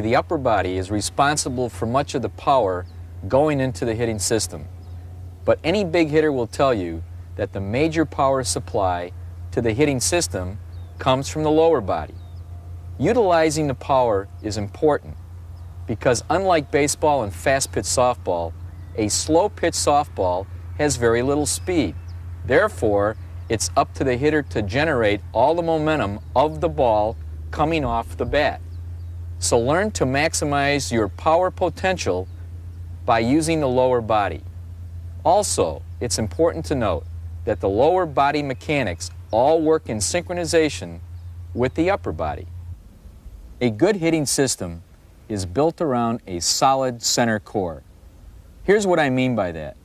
The upper body is responsible for much of the power going into the hitting system. But any big hitter will tell you that the major power supply to the hitting system comes from the lower body. Utilizing the power is important because unlike baseball and fast-pitch softball, a slow-pitch softball has very little speed. Therefore, it's up to the hitter to generate all the momentum of the ball coming off the bat. So learn to maximize your power potential by using the lower body. Also, it's important to note that the lower body mechanics all work in synchronization with the upper body. A good hitting system is built around a solid center core. Here's what I mean by that.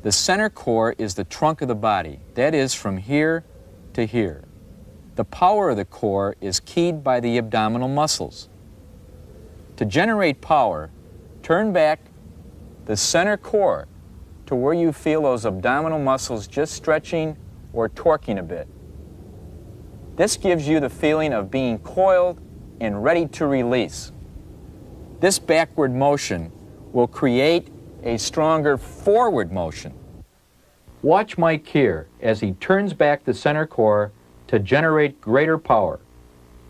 The center core is the trunk of the body, that is from here to here. The power of the core is keyed by the abdominal muscles. To generate power, turn back the center core to where you feel those abdominal muscles just stretching or torquing a bit. This gives you the feeling of being coiled and ready to release. This backward motion will create a stronger forward motion. Watch Mike here as he turns back the center core to generate greater power.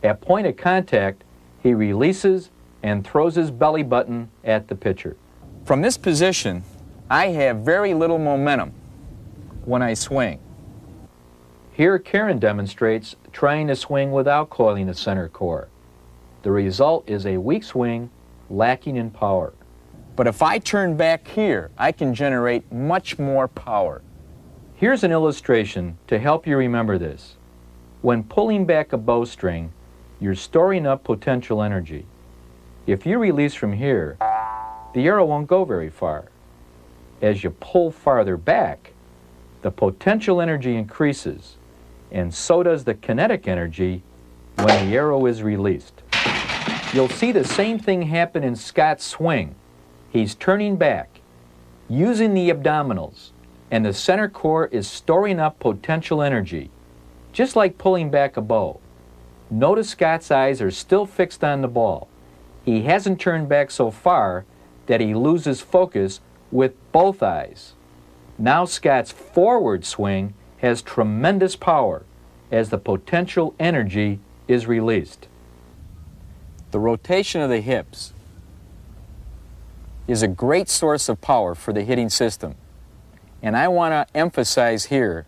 At point of contact, he releases and throws his belly button at the pitcher. From this position, I have very little momentum when I swing. Here Karen demonstrates trying to swing without coiling the center core. The result is a weak swing, lacking in power. But if I turn back here, I can generate much more power. Here's an illustration to help you remember this. When pulling back a bowstring, you're storing up potential energy. If you release from here, the arrow won't go very far. As you pull farther back, the potential energy increases, and so does the kinetic energy when the arrow is released. You'll see the same thing happen in Scott's swing. He's turning back, using the abdominals, and the center core is storing up potential energy, just like pulling back a bow. Notice Scott's eyes are still fixed on the ball. He hasn't turned back so far that he loses focus with both eyes. Now Scott's forward swing has tremendous power as the potential energy is released. The rotation of the hips is a great source of power for the hitting system. And I want to emphasize here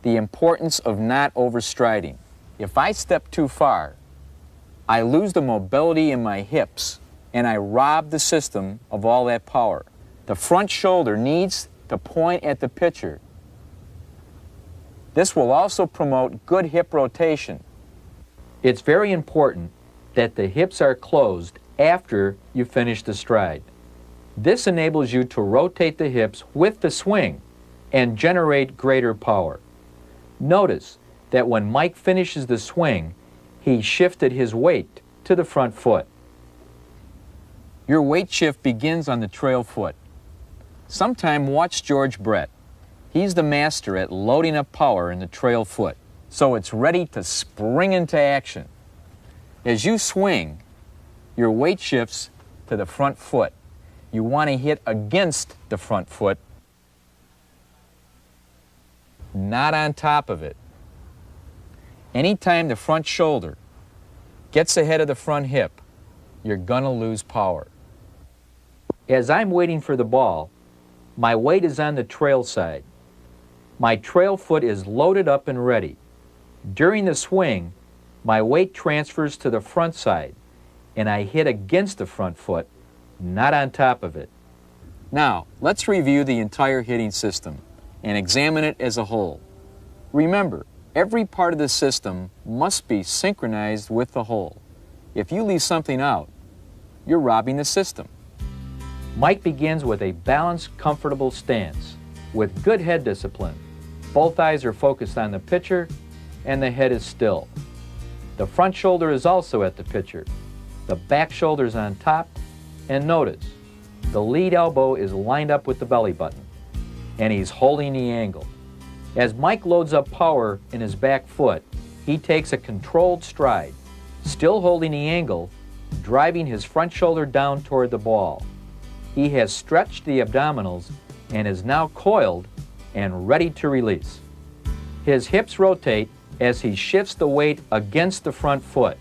the importance of not overstriding. If I step too far, I lose the mobility in my hips and I rob the system of all that power. The front shoulder needs to point at the pitcher. This will also promote good hip rotation. It's very important that the hips are closed after you finish the stride. This enables you to rotate the hips with the swing and generate greater power. Notice that when Mike finishes the swing, he shifted his weight to the front foot. Your weight shift begins on the trail foot. Sometime watch George Brett. He's the master at loading up power in the trail foot, so it's ready to spring into action. As you swing, your weight shifts to the front foot. You want to hit against the front foot, not on top of it. Anytime the front shoulder gets ahead of the front hip, you're gonna lose power. As I'm waiting for the ball, my weight is on the trail side. My trail foot is loaded up and ready. During the swing, my weight transfers to the front side, and I hit against the front foot, not on top of it. Now, let's review the entire hitting system and examine it as a whole. Remember, every part of the system must be synchronized with the whole. If you leave something out, you're robbing the system. Mike begins with a balanced, comfortable stance with good head discipline. Both eyes are focused on the pitcher and the head is still. The front shoulder is also at the pitcher. The back shoulder is on top, and notice, the lead elbow is lined up with the belly button, and he's holding the angle. As Mike loads up power in his back foot, he takes a controlled stride, still holding the angle, driving his front shoulder down toward the ball. He has stretched the abdominals and is now coiled and ready to release. His hips rotate as he shifts the weight against the front foot,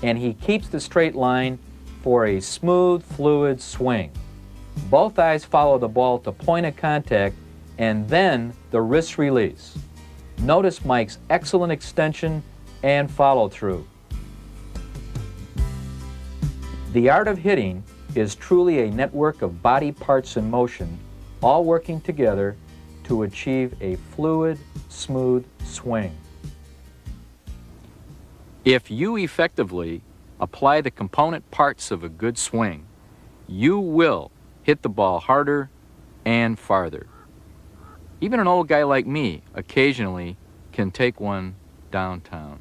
and he keeps the straight line for a smooth, fluid swing. Both eyes follow the ball to point of contact and then the wrist release. Notice Mike's excellent extension and follow-through. The art of hitting is truly a network of body parts in motion, all working together to achieve a fluid, smooth swing. If you effectively apply the component parts of a good swing, you will hit the ball harder and farther. Even an old guy like me occasionally can take one downtown.